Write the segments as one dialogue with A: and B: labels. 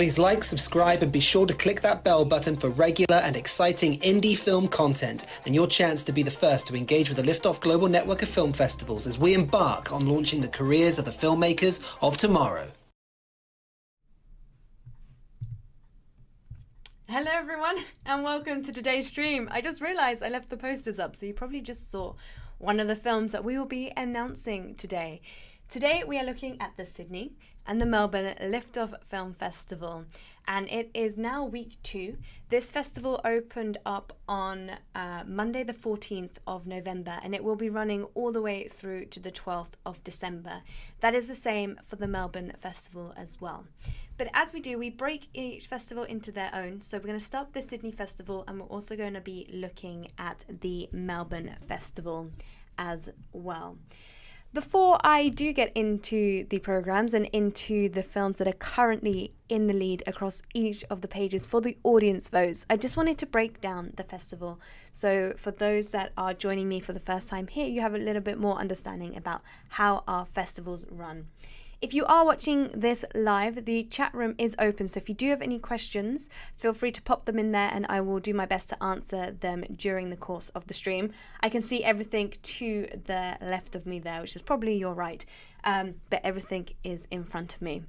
A: Please like, subscribe, and be sure to click that bell button for regular and exciting indie film content and your chance to be the first to engage with the Liftoff Global Network of Film Festivals as we embark on launching the careers of the filmmakers of tomorrow.
B: Hello everyone and welcome to today's stream. I just realized I left the posters up, so you probably just saw one of the films that we will be announcing today. Today we are looking at the Sydney and the Melbourne Liftoff Film Festival, and it is now week 2. This festival opened up on Monday the 14th of November, and it will be running all the way through to the 12th of December. That is the same for the Melbourne Festival as well. But as we do, we break each festival into their own. So we're going to start with the Sydney Festival, and we're also going to be looking at the Melbourne Festival as well. Before I do get into the programs and into the films that are currently in the lead across each of the pages for the audience votes, I just wanted to break down the festival. So for those that are joining me for the first time here, you have a little bit more understanding about how our festivals run. If you are watching this live, the chat room is open, so if you do have any questions, feel free to pop them in there and I will do my best to answer them during the course of the stream. I can see everything to the left of me there, which is probably your right, but everything is in front of me.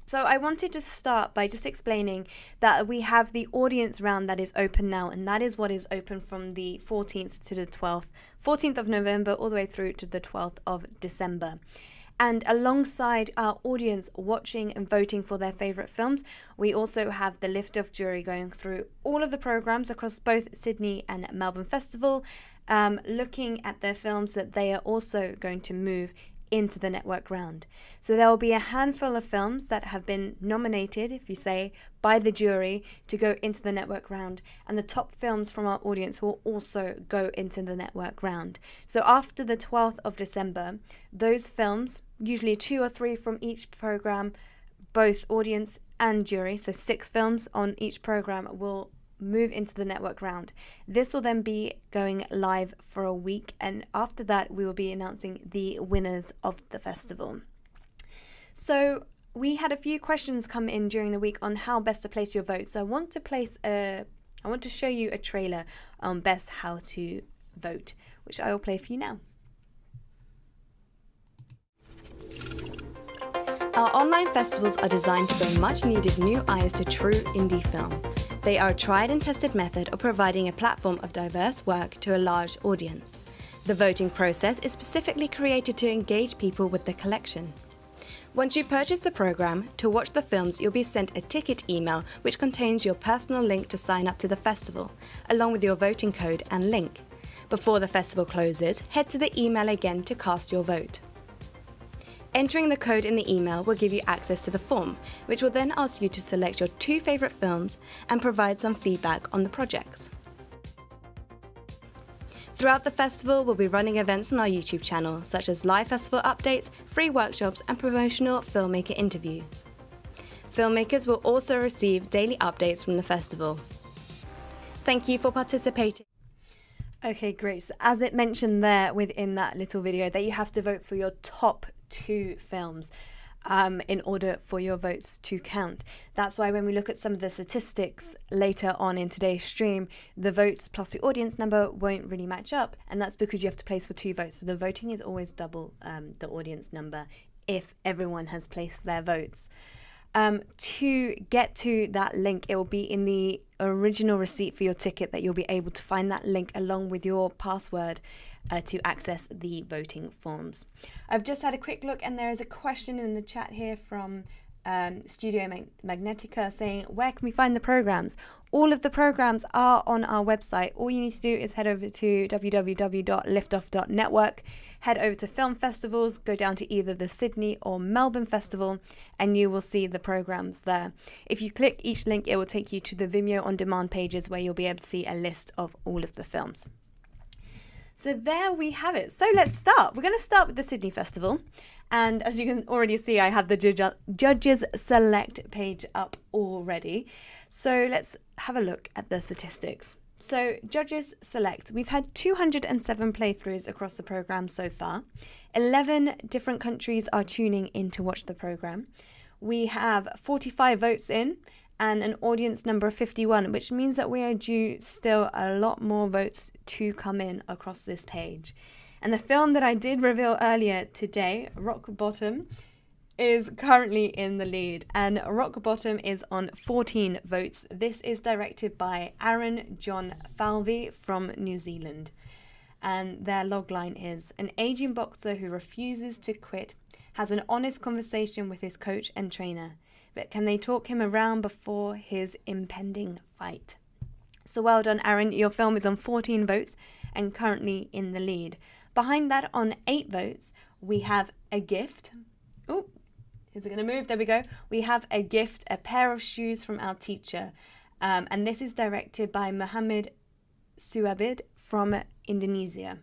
B: So I wanted to start by just explaining that we have the audience round that is open now, and that is what is open from the 14th to the 12th, 14th of November all the way through to the 12th of December. And alongside our audience watching and voting for their favourite films, we also have the Liftoff jury going through all of the programmes across both Sydney and Melbourne Festival, looking at their films that they are also going to move into the network round. So there will be a handful of films that have been nominated, if you say, by the jury to go into the network round, and the top films from our audience will also go into the network round. So after the 12th of December, those films, usually 2 or 3 from each program, both audience and jury, so 6 films on each program, will move into the network round. This will then be going live for a week, and after that we will be announcing the winners of the festival. So we had a few questions come in during the week on how best to place your vote. So I want to show you a trailer on best how to vote, which I will play for you now. Our online festivals are designed to bring much needed new eyes to true indie film. They are a tried and tested method of providing a platform of diverse work to a large audience. The voting process is specifically created to engage people with the collection. Once you purchase the program, to watch the films you'll be sent a ticket email which contains your personal link to sign up to the festival, along with your voting code and link. Before the festival closes, head to the email again to cast your vote. Entering the code in the email will give you access to the form, which will then ask you to select your 2 favourite films and provide some feedback on the projects. Throughout the festival, we'll be running events on our YouTube channel, such as live festival updates, free workshops and promotional filmmaker interviews. Filmmakers will also receive daily updates from the festival. Thank you for participating. Okay, great. So as it mentioned there within that little video, that you have to vote for your top 2 films in order for your votes to count. That's why when we look at some of the statistics later on in today's stream, the votes plus the audience number won't really match up, and that's because you have to place for 2 votes. So the voting is always double the audience number if everyone has placed their votes. To get to that link, it will be in the original receipt for your ticket that you'll be able to find that link along with your password to access the voting forms. I've just had a quick look, and there is a question in the chat here from Studio Magnetica saying, where can we find the programs? All of the programs are on our website. All you need to do is head over to www.liftoff.network, head over to film festivals, go down to either the Sydney or Melbourne Festival, and you will see the programs there. If you click each link, it will take you to the Vimeo on demand pages where you'll be able to see a list of all of the films. So there we have it. So let's start. We're going to start with the Sydney Festival. And as you can already see, I have the Judges Select page up already. So let's have a look at the statistics. So Judges Select, we've had 207 playthroughs across the program so far. 11 different countries are tuning in to watch the program. we have 45 votes in and an audience number of 51, which means that we are due still a lot more votes to come in across this page. And the film that I did reveal earlier today, Rock Bottom, is currently in the lead, and Rock Bottom is on 14 votes. This is directed by Aaron John Falvey from New Zealand, and their logline is: an aging boxer who refuses to quit has an honest conversation with his coach and trainer, but can they talk him around before his impending fight? So well done, Aaron. Your film is on 14 votes and currently in the lead. Behind that, on 8 votes, we have A Gift. Oh, is it going to move? There we go. We have A Gift, a pair of shoes from our teacher. And this is directed by Muhammad Suabid from Indonesia.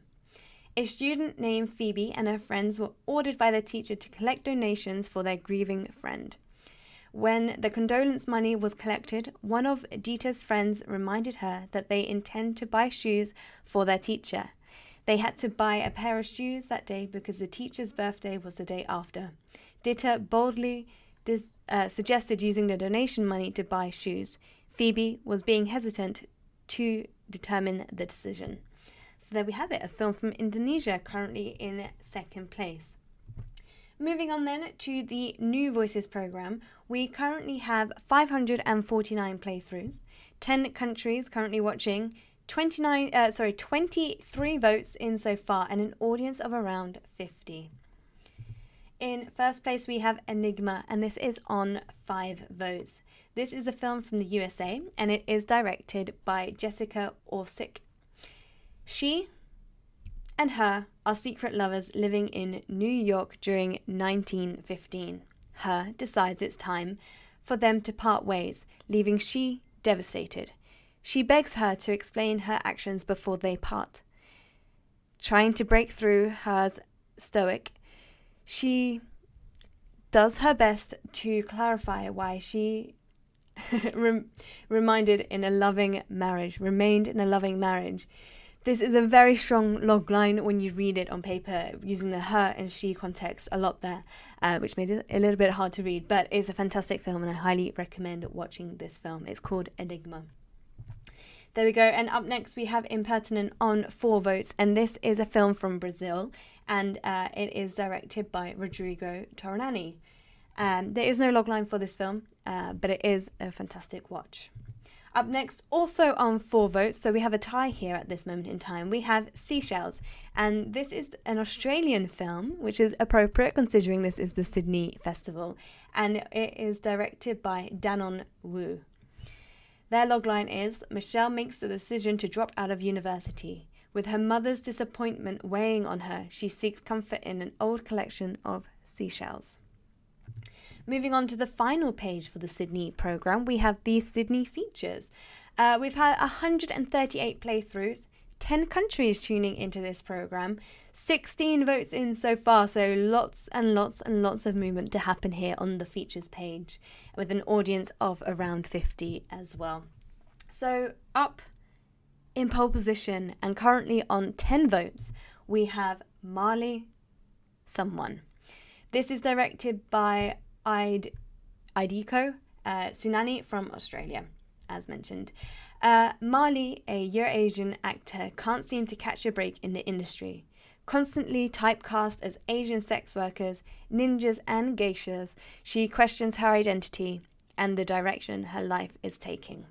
B: A student named Phoebe and her friends were ordered by their teacher to collect donations for their grieving friend. When the condolence money was collected, one of Dita's friends reminded her that they intend to buy shoes for their teacher. They had to buy a pair of shoes that day because the teacher's birthday was the day after. Dita boldly suggested using the donation money to buy shoes. Phoebe was being hesitant to determine the decision. So there we have it, a film from Indonesia currently in second place. Moving on then to the New Voices programme, we currently have 549 playthroughs, 10 countries currently watching, 23 votes in so far, and an audience of around 50. In first place, we have Enigma, and this is on 5 votes. This is a film from the USA, and it is directed by Jessica Orsic. She and her are secret lovers living in New York during 1915. Her decides it's time for them to part ways, leaving she devastated. She begs her to explain her actions before they part. Trying to break through her's stoic, she does her best to clarify why she remained in a loving marriage. This is a very strong logline when you read it on paper, using the her and she context a lot there, which made it a little bit hard to read, but it's a fantastic film and I highly recommend watching this film. It's called Enigma. There we go. And up next we have Impertinent on 4 votes, and this is a film from Brazil, and it is directed by Rodrigo Toronani. There is no logline for this film, but it is a fantastic watch. Up next, also on 4 votes, so we have a tie here at this moment in time, we have Seashells, and this is an Australian film, which is appropriate considering this is the Sydney Festival, and it is directed by Danon Wu. Their logline is: Michelle makes the decision to drop out of university. With her mother's disappointment weighing on her, she seeks comfort in an old collection of seashells. Moving on to the final page for the Sydney programme, we have the Sydney features. We've had 138 playthroughs, 10 countries tuning into this programme, 16 votes in so far, so lots and lots and lots of movement to happen here on the features page, with an audience of around 50 as well. So up in pole position and currently on 10 votes, we have Marley Someone. This is directed by Idiko Tsunani from Australia, as mentioned. Marley, a Eurasian actor, can't seem to catch a break in the industry. Constantly typecast as Asian sex workers, ninjas and geishas, she questions her identity and the direction her life is taking.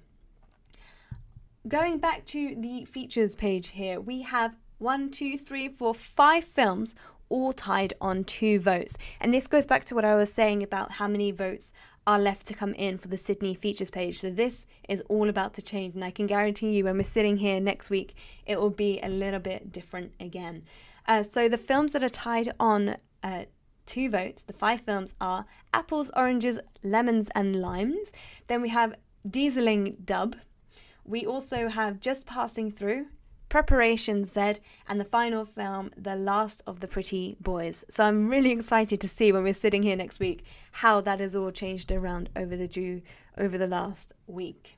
B: Going back to the features page here, we have 5 films all tied on 2 votes. And this goes back to what I was saying about how many votes are left to come in for the Sydney features page. So this is all about to change, and I can guarantee you when we're sitting here next week, it will be a little bit different again. So the films that are tied on 2 votes, the 5 films are Apples, Oranges, Lemons and Limes. Then we have Dieseling Dub. We also have Just Passing Through, Preparation Z, and the final film, The Last of the Pretty Boys. So I'm really excited to see when we're sitting here next week how that has all changed around over the last week.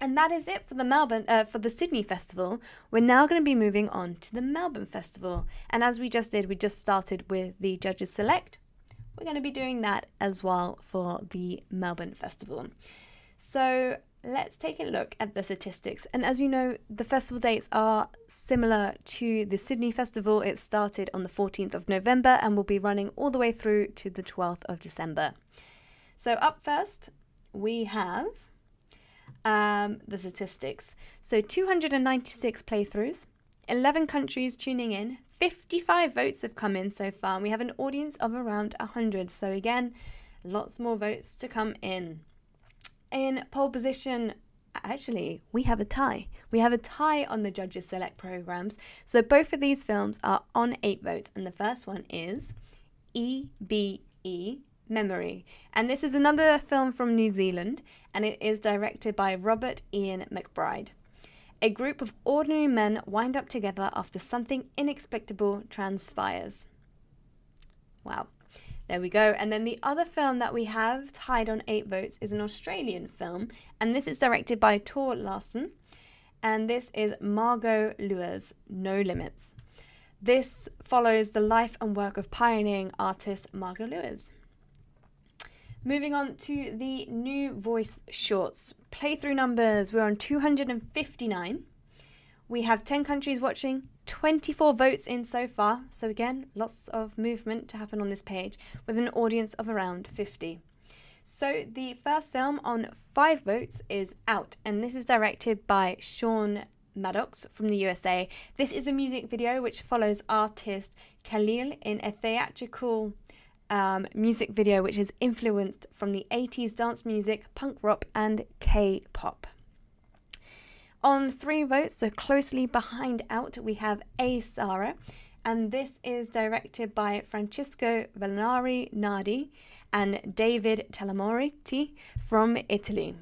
B: And that is it for the Sydney Festival. We're now going to be moving on to the Melbourne Festival. And as we just did, we just started with the Judges Select. we're going to be doing that as well for the Melbourne Festival. So let's take a look at the statistics. And as you know, the festival dates are similar to the Sydney Festival. It started on the 14th of November and will be running all the way through to the 12th of December. So up first, we have the statistics. So 296 playthroughs, 11 countries tuning in, 55 votes have come in so far. And we have an audience of around 100. So again, lots more votes to come in. In pole position, actually, we have a tie. We have a tie on the Judges Select programs. So both of these films are on 8 votes. And the first one is EBE, Memory. And this is another film from New Zealand. And it is directed by Robert Ian McBride. A group of ordinary men wind up together after something inexplicable transpires. Wow. There we go. And then the other film that we have tied on 8 votes is an Australian film. And this is directed by Tor Larson. And this is Margot Luer's No Limits. This follows the life and work of pioneering artist Margot Luers. Moving on to the new voice shorts. Playthrough numbers, we're on 259. We have 10 countries watching, 24 votes in so far. So again, lots of movement to happen on this page with an audience of around 50. So the first film on 5 votes is Out, and this is directed by Sean Maddox from the USA. This is a music video which follows artist Khalil in a theatrical music video which is influenced from the 80s dance music, punk rock and K-pop. On 3 votes, so closely behind Out, we have A Sara, and this is directed by Francesco Valnari Nardi and David Telamoriti from Italy.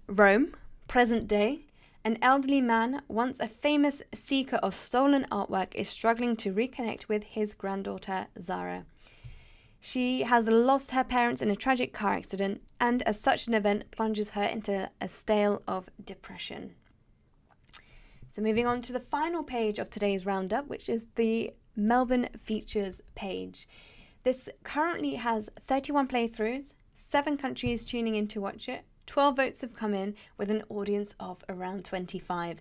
B: Rome, present day. An elderly man, once a famous seeker of stolen artwork, is struggling to reconnect with his granddaughter Zara. She has lost her parents in a tragic car accident, and as such an event plunges her into a stale of depression. So moving on to the final page of today's roundup, which is the Melbourne Features page. This currently has 31 playthroughs, 7 countries tuning in to watch it, 12 votes have come in with an audience of around 25.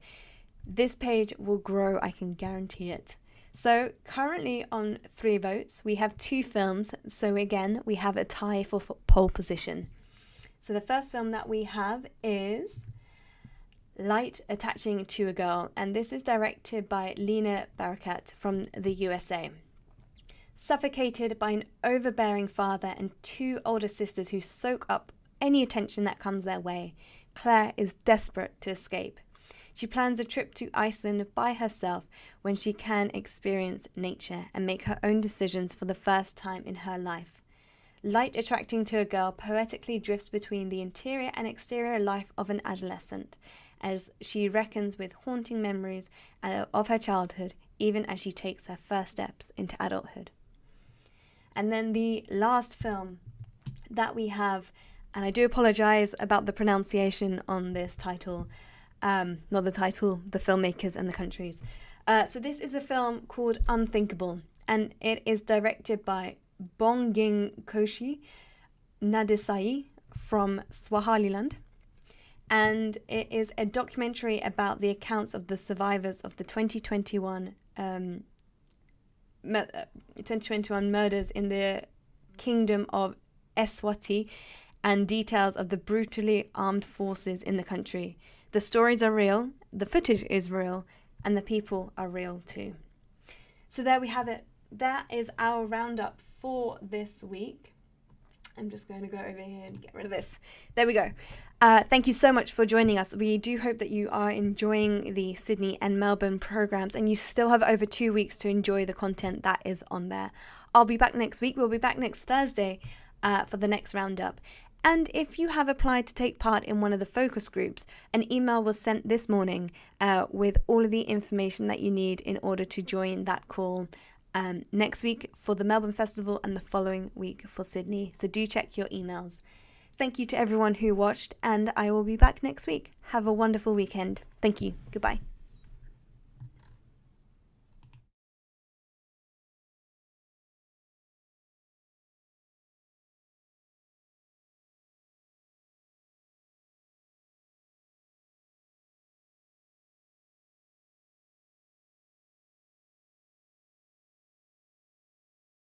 B: This page will grow, I can guarantee it. So currently on 3 votes, we have 2 films. So again, we have a tie for pole position. So the first film that we have is Light Attaching to a Girl. And this is directed by Lena Barakat from the USA. Suffocated by an overbearing father and 2 older sisters who soak up any attention that comes their way, Claire is desperate to escape. She plans a trip to Iceland by herself when she can experience nature and make her own decisions for the first time in her life. Light Attracting to a Girl poetically drifts between the interior and exterior life of an adolescent as she reckons with haunting memories of her childhood, even as she takes her first steps into adulthood. And then the last film that we have, and I do apologize about the pronunciation on this title, not the title, the filmmakers and the countries. So this is a film called Unthinkable, and it is directed by Bonging Koshi Nadesai from Swahililand. And it is a documentary about the accounts of the survivors of the 2021 murders in the Kingdom of Eswatini and details of the brutally armed forces in the country. The stories are real, the footage is real, and the people are real too. So there we have it. That is our roundup for this week. I'm just going to go over here and get rid of this. There we go. Thank you so much for joining us. We do hope that you are enjoying the Sydney and Melbourne programs, and you still have over 2 weeks to enjoy the content that is on there. I'll be back next week. We'll be back next Thursday for the next roundup. And if you have applied to take part in one of the focus groups, an email was sent this morning with all of the information that you need in order to join that call next week for the Melbourne Festival and the following week for Sydney. So do check your emails. Thank you to everyone who watched, and I will be back next week. Have a wonderful weekend. Thank you. Goodbye.